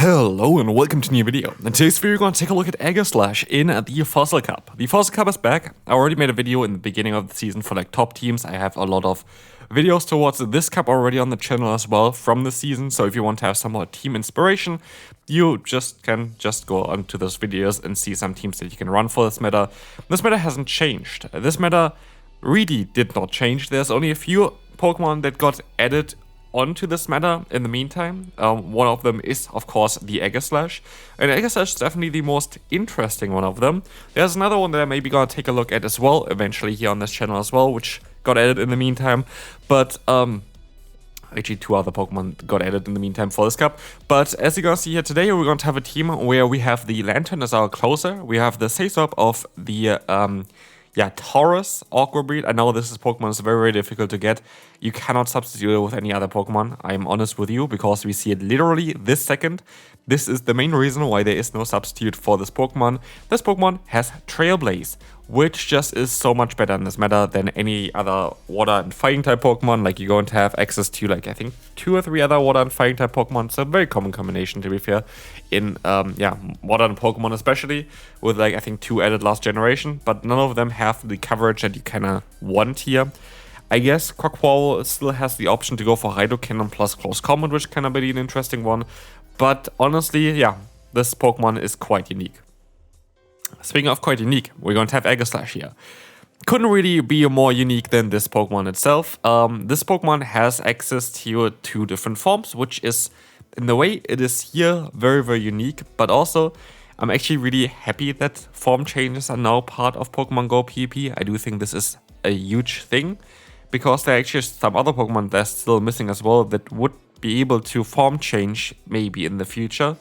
Hello and welcome to a new video. In today's video, we're going to take a look at Aegislash in the Fossil Cup. The Fossil Cup is back. I already made a video in the beginning of the season for like top teams. I have a lot of videos towards this cup already on the channel as well from the season. So if you want to have some more team inspiration, you can go onto those videos and see some teams that you can run for this meta. This meta hasn't changed. This meta really did not change. There's only a few Pokemon that got added onto this meta in the meantime. One of them is, of course, the Aegislash. And Aegislash is definitely the most interesting one of them. There's another one that I maybe gonna take a look at as well, eventually here on this channel as well, which got added in the meantime. But, actually two other Pokemon got added in the meantime for this cup. But as you're gonna see here today, we're going to have a team where we have the Lantern as our closer. We have the Sasop of the, Taurus Aqua Breed. I know this Pokemon is very, very difficult to get. You cannot substitute it with any other Pokemon. I'm honest with you, because we see it literally this second. This is the main reason why there is no substitute for this Pokemon. This Pokemon has Trailblaze, which just is so much better in this meta than any other water and fighting type Pokemon. Like, you're going to have access to, like, I think 2 or 3 other water and fighting type Pokemon. It's a very common combination, to be fair, in modern Pokemon, especially with, like, I think 2 added last generation, but none of them have the coverage that you kind of want here. I guess Quaquaval still has the option to go for Hydro Cannon plus Close Combat, which can be an interesting one. But honestly, yeah, this Pokemon is quite unique. Speaking of quite unique, we're going to have Aegislash here. Couldn't really be more unique than this Pokemon itself. This Pokemon has access to 2 different forms, which is, in the way it is here, very, very unique. But also, I'm actually really happy that form changes are now part of Pokemon Go PvP. I do think this is a huge thing, because there are actually some other Pokemon that's still missing as well that would be able to form change maybe in the future.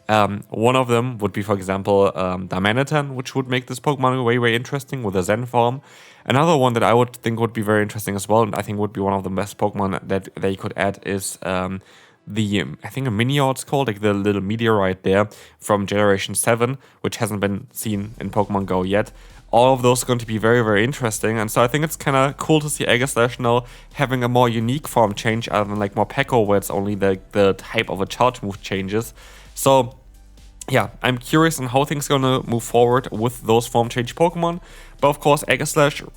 One of them would be, for example, Darmanitan, which would make this Pokemon way, way interesting with a Zen form. Another one that I would think would be very interesting as well, and I think would be one of the best Pokemon that they could add, is I think a Minior it's called, like the little meteorite there from Generation 7, which hasn't been seen in Pokemon Go yet. All of those are going to be very, very interesting, and so I think it's kind of cool to see Aegislash now having a more unique form change, other than like more Peko, where it's only the type of a charge move changes. So yeah, I'm curious on how things are going to move forward with those form change Pokemon. But of course, Aegislash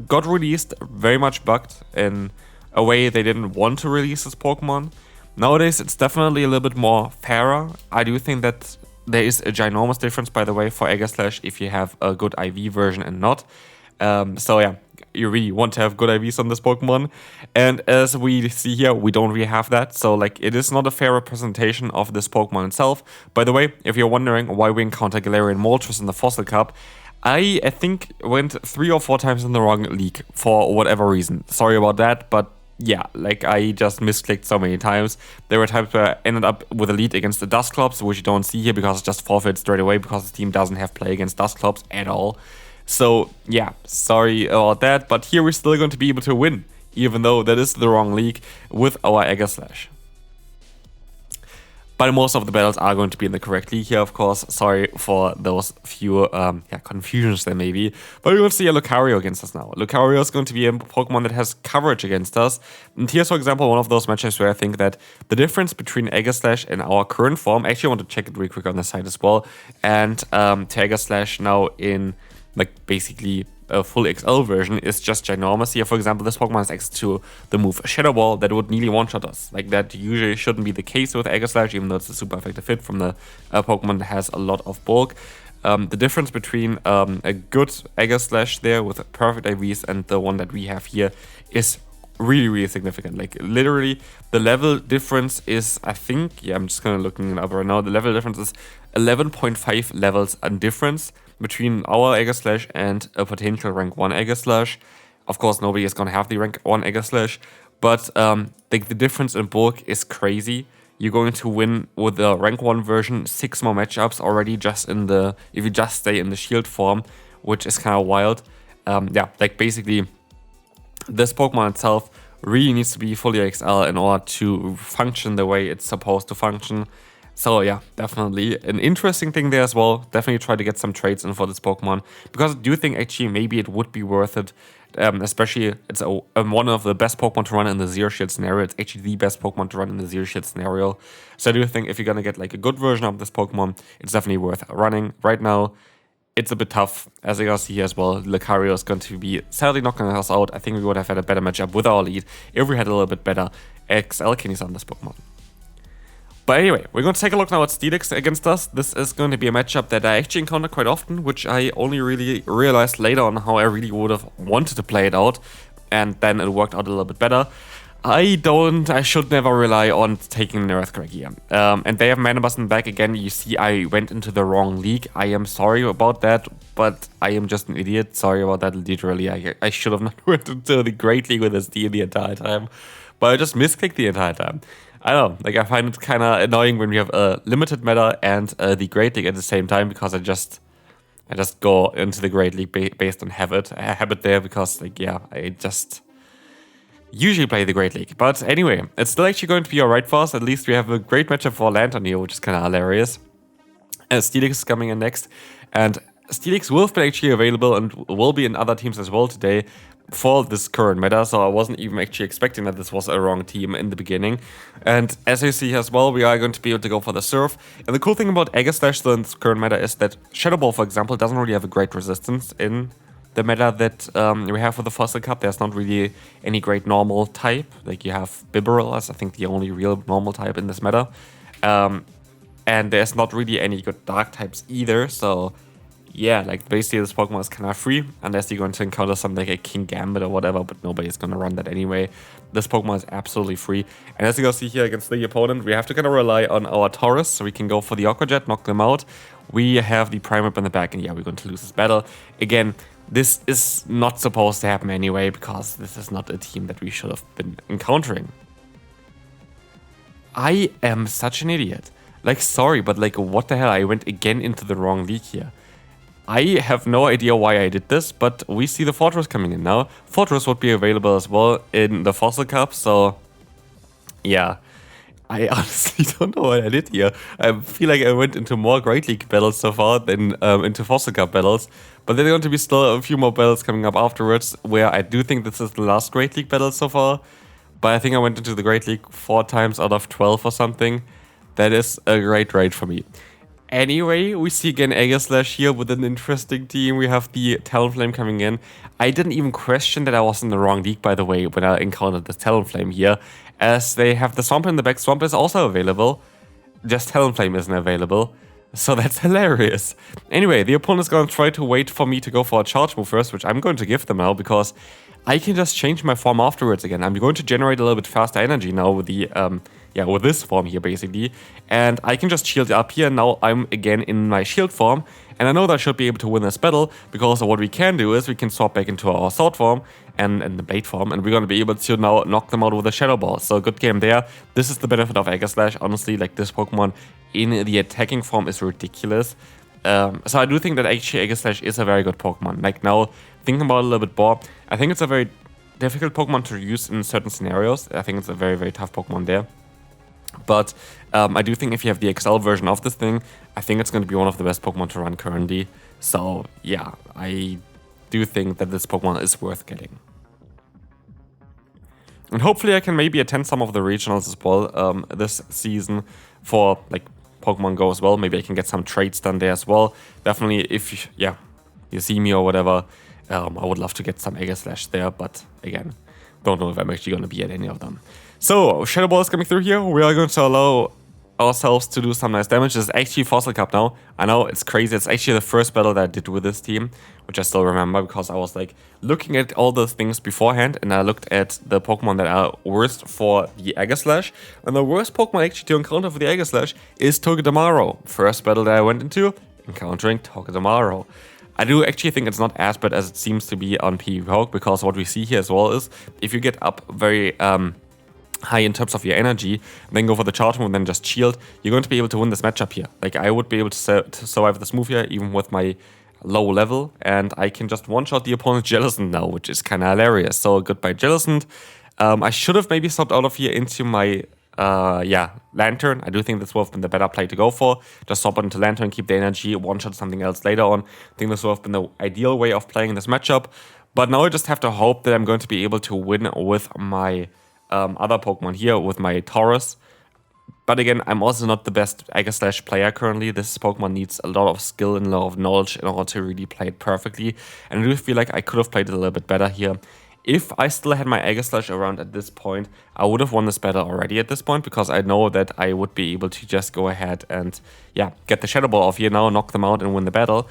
got released very much bugged in a way they didn't want to release this Pokemon. Nowadays, it's definitely a little bit more fairer. I do think that there is a ginormous difference, by the way, for Aegislash if you have a good IV version and not. So yeah, you really want to have good IVs on this Pokemon. And as we see here, we don't really have that. So like, it is not a fair representation of this Pokemon itself. By the way, if you're wondering why we encounter Galarian Moltres in the Fossil Cup, I think went 3 or 4 times in the wrong league for whatever reason. Sorry about that, but yeah, like I just misclicked so many times. There were times where I ended up with a lead against the Dusclops, which you don't see here because it's just forfeit straight away because the team doesn't have play against Dusclops at all. So yeah, sorry about that, but here we're still going to be able to win, even though that is the wrong league with our Aegislash. But most of the battles are going to be in the correct league here, of course. Sorry for those few confusions there maybe. But we're going to see a Lucario against us now. Lucario is going to be a Pokemon that has coverage against us. And here's, for example, one of those matchups where I think that the difference between Aegislash and our current form, actually I want to check it real quick on the side as well, and to Aegislash now in like basically a full XL version is just ginormous. Here, for example, this Pokemon has access to the move Shadow Ball that would nearly one-shot us. Like, that usually shouldn't be the case with Aegislash, even though it's a super effective hit from the Pokemon that has a lot of bulk. The difference between a good Aegislash there with perfect IVs and the one that we have here is really, really significant. Like, literally, the level difference is, I think, I'm just kind of looking it up right now, the level difference is 11.5 levels in difference between our Aegislash and a potential rank 1 Aegislash. Of course, nobody is going to have the rank 1 Aegislash, but the difference in bulk is crazy. You're going to win with the rank 1 version 6 more matchups already just in the, if you just stay in the shield form, which is kind of wild. Like basically, this Pokemon itself really needs to be fully XL in order to function the way it's supposed to function. So yeah, definitely an interesting thing there as well. Definitely try to get some trades in for this Pokemon, because I do think actually maybe it would be worth it. Especially it's one of the best Pokemon to run in the Zero Shield scenario. It's actually the best Pokemon to run in the Zero Shield scenario. So I do think if you're gonna get like a good version of this Pokemon, it's definitely worth running. Right now, it's a bit tough, as you can see here as well. Lucario is going to be sadly knocking us out. I think we would have had a better matchup with our lead if we had a little bit better XL Kidneys on this Pokemon. But anyway, we're going to take a look now at Steelix against us. This is going to be a matchup that I actually encounter quite often, which I only really realized later on how I really would have wanted to play it out. And then it worked out a little bit better. I should never rely on taking an Earthquake here. And they have Mana Bus in the back again. You see, I went into the wrong league. I am sorry about that, but I am just an idiot. Sorry about that, literally. I should have not went into the Great League with this D the entire time. But I just misclicked the entire time. I don't know, like I find it kind of annoying when we have a limited meta and the Great League at the same time, because I just go into the Great League based on habit. I have it there because, like, yeah, I just usually play the Great League. But anyway, it's still actually going to be alright for us. At least we have a great matchup for Lantern here, which is kind of hilarious. Steelix is coming in next, and Steelix will be actually available and will be in other teams as well today for this current meta, so I wasn't even actually expecting that this was a wrong team in the beginning. And as you see as well, we are going to be able to go for the Surf. And the cool thing about Aegislash in this current meta is that Shadow Ball, for example, doesn't really have a great resistance in the meta that we have for the Fossil Cup. There's not really any great normal type. Like you have Bibarel as I think the only real normal type in this meta. And there's not really any good dark types either, so yeah, like basically this Pokemon is kind of free, unless you're going to encounter something like a King Gambit or whatever, but nobody's going to run that anyway. This Pokemon is absolutely free. And as you can see here against the opponent, we have to kind of rely on our Taurus, so we can go for the Aqua Jet, knock them out. We have the Primarp in the back, and yeah, we're going to lose this battle. Again, this is not supposed to happen anyway, because this is not a team that we should have been encountering. I am such an idiot. Like, sorry, but like, what the hell? I went again into the wrong league here. I have no idea why I did this, but we see the Fortress coming in now. Fortress would be available as well in the Fossil Cup, so yeah. I honestly don't know what I did here. I feel like I went into more Great League battles so far than into Fossil Cup battles, but there's going to be still a few more battles coming up afterwards, where I do think this is the last Great League battle so far, but I think I went into the Great League 4 times out of 12 or something. That is a great rate for me. Anyway, we see again Aegislash here with an interesting team. We have the Talonflame coming in. I didn't even question that I was in the wrong league, by the way, when I encountered the Talonflame here, as they have the Swamp in the back. Swamp is also available, just Talonflame isn't available, so that's hilarious. Anyway, the opponent's going to try to wait for me to go for a charge move first, which I'm going to give them now, because I can just change my form afterwards again. I'm going to generate a little bit faster energy now with the with this form here, basically. And I can just shield up here. Now I'm again in my shield form. And I know that I should be able to win this battle, because what we can do is we can swap back into our sword form and the blade form. And we're going to be able to now knock them out with a Shadow Ball. So good game there. This is the benefit of Aegislash. Honestly, like, this Pokemon in the attacking form is ridiculous. So I do think that actually Aegislash is a very good Pokemon. Like, now, thinking about it a little bit more, I think it's a very difficult Pokemon to use in certain scenarios. I think it's a very, very tough Pokemon there. But I do think if you have the XL version of this thing, I think it's going to be one of the best Pokemon to run currently. So yeah, I do think that this Pokemon is worth getting. And hopefully I can maybe attend some of the regionals as well this season for like Pokemon Go as well. Maybe I can get some trades done there as well. Definitely, if you see me or whatever, I would love to get some Aegislash there. But again, don't know if I'm actually going to be at any of them. So, Shadow Ball is coming through here. We are going to allow ourselves to do some nice damage. This is actually Fossil Cup now. I know, it's crazy. It's actually the first battle that I did with this team, which I still remember, because I was like looking at all those things beforehand, and I looked at the Pokemon that are worst for the Aegislash. And the worst Pokemon actually to encounter for the Aegislash is Togedemaru. First battle that I went into, encountering Togedemaru. I do actually think it's not as bad as it seems to be on PvP, because what we see here as well is if you get up very high in terms of your energy, then go for the charge move and then just shield, you're going to be able to win this matchup here. Like, I would be able to survive this move here, even with my low level, and I can just one-shot the opponent's Jellicent now, which is kind of hilarious. So goodbye Jellicent. I should have maybe stopped out of here into my yeah, Lantern. I do think this would have been the better play to go for. Just swap it into Lantern, keep the energy, one-shot something else later on. I think this would have been the ideal way of playing this matchup. But now I just have to hope that I'm going to be able to win with my other Pokemon here, with my Taurus. But again, I'm also not the best Aegislash player currently. This Pokemon needs a lot of skill and a lot of knowledge in order to really play it perfectly. And I do feel like I could have played it a little bit better here. If I still had my Aegislash around at this point, I would have won this battle already at this point, because I know that I would be able to just go ahead and, yeah, get the Shadow Ball off here now, knock them out and win the battle.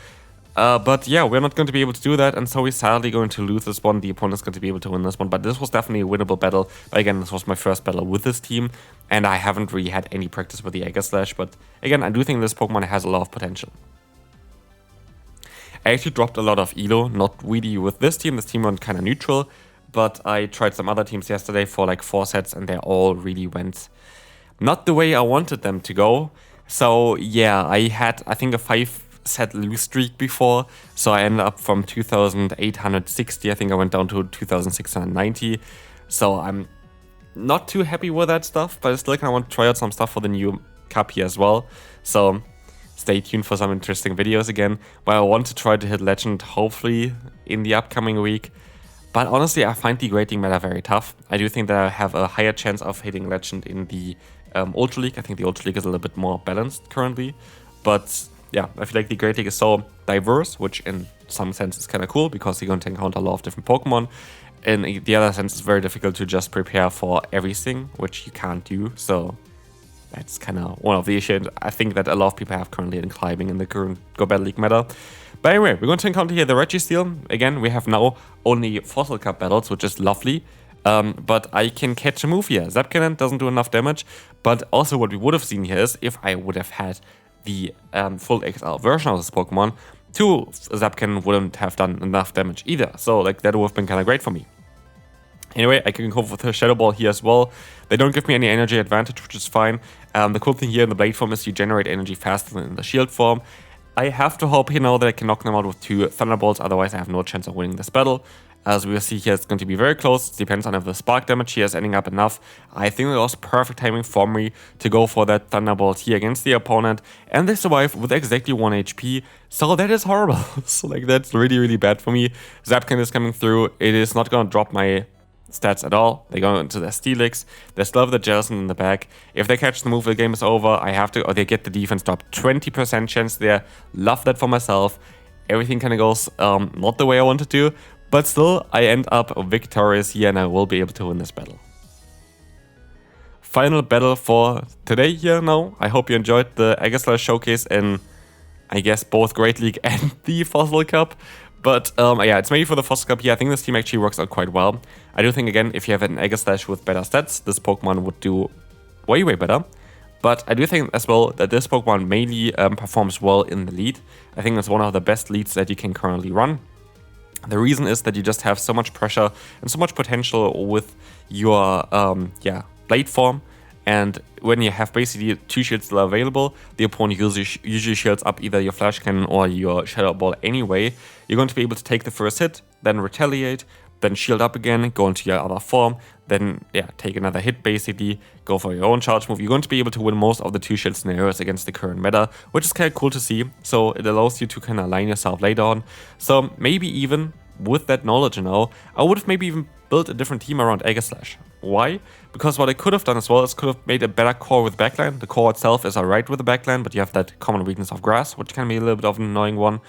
But yeah, we're not going to be able to do that, and so we're sadly going to lose this one. The opponent's going to be able to win this one, but this was definitely a winnable battle. But again, this was my first battle with this team, and I haven't really had any practice with the Aegislash, but again, I do think this Pokemon has a lot of potential. I actually dropped a lot of Elo, not really with this team. This team went kind of neutral, but I tried some other teams yesterday for like 4 sets, and they all really went not the way I wanted them to go. So yeah, I had, I think, a 5-set lose streak before, so I ended up from 2,860, I think I went down to 2,690, so I'm not too happy with that stuff, but I still kind of want to try out some stuff for the new cup here as well, so stay tuned for some interesting videos again, where I want to try to hit Legend, hopefully, in the upcoming week. But honestly, I find the grading meta very tough. I do think that I have a higher chance of hitting Legend in the Ultra League. I think the Ultra League is a little bit more balanced currently, but yeah, I feel like the Great League is so diverse, which in some sense is kind of cool, because you're going to encounter a lot of different Pokemon. In the other sense, it's very difficult to just prepare for everything, which you can't do, so that's kind of one of the issues I think that a lot of people have currently in climbing in the current Go Battle League meta. But anyway, we're going to encounter here the Registeel. Again, we have now only Fossil Cup battles, which is lovely. But I can catch a move here. Zapcannon doesn't do enough damage, but also what we would have seen here is, if I would have had the full XL version of this Pokemon, 2 Zapcannon wouldn't have done enough damage either. So like that would have been kind of great for me. Anyway, I can go with the Shadow Ball here as well. They don't give me any energy advantage, which is fine. The cool thing here in the Blade form is you generate energy faster than in the Shield form. I have to hope here now that I can knock them out with 2 Thunderbolts, otherwise I have no chance of winning this battle. As we will see here, it's going to be very close. It depends on if the spark damage here is ending up enough. I think it was perfect timing for me to go for that Thunderbolt here against the opponent, and they survive with exactly 1 HP, so that is horrible. So like, that's really, really bad for me. Zapcan is coming through. It is not going to drop my stats at all. They go into their Steelix. They still have the Jellicent in the back. If they catch the move, the game is over. I have to, or they get the defense drop. 20% chance there. Love that for myself. Everything kind of goes not the way I wanted to, but still, I end up victorious here, and I will be able to win this battle. Final battle for today here now. I hope you enjoyed the Aegislash showcase in, I guess, both Great League and the Fossil Cup. But yeah, it's maybe for the Fossil Cup here. I think this team actually works out quite well. I do think, again, if you have an Aegislash with better stats, this Pokemon would do way, way better. But I do think as well that this Pokemon mainly performs well in the lead. I think it's one of the best leads that you can currently run. The reason is that you just have so much pressure and so much potential with your Blade form. And when you have basically 2 shields still available, the opponent usually shields up either your Flash Cannon or your Shadow Ball anyway. You're going to be able to take the first hit, then retaliate, then shield up again, go into your other form, then take another hit basically, go for your own charge move. You're going to be able to win most of the 2 shield scenarios against the current meta, which is kind of cool to see. So it allows you to kind of align yourself later on. So maybe even with that knowledge now, I would have maybe even built a different team around Aegislash. Why? Because what I could have done as well is could have made a better core with backline. The core itself is alright with the backline, but you have that common weakness of grass, which can be a little bit of an annoying one.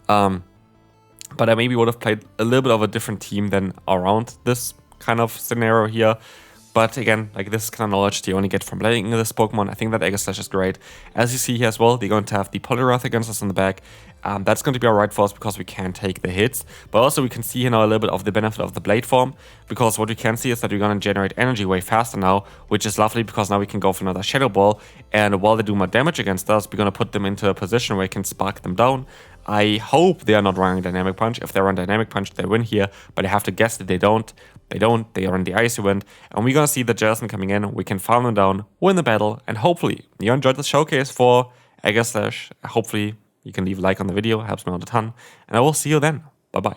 But I maybe would have played a little bit of a different team than around this kind of scenario here. But again, like, this kind of knowledge you only get from playing this Pokemon. I think that Aegislash is great. As you see here as well, they're going to have the Poliwrath against us in the back. That's going to be alright for us because we can take the hits. But also we can see here now a little bit of the benefit of the Blade form. Because what we can see is that we're going to generate energy way faster now. Which is lovely because now we can go for another Shadow Ball. And while they do more damage against us, we're going to put them into a position where we can spark them down. I hope they are not running Dynamic Punch. If they run Dynamic Punch, they win here. But I have to guess that they don't. They run the Icy Wind. And we're going to see the Jellicent coming in. We can farm them down, win the battle. And hopefully you enjoyed the showcase for Aegislash. Hopefully you can leave a like on the video. It helps me out a ton. And I will see you then. Bye-bye.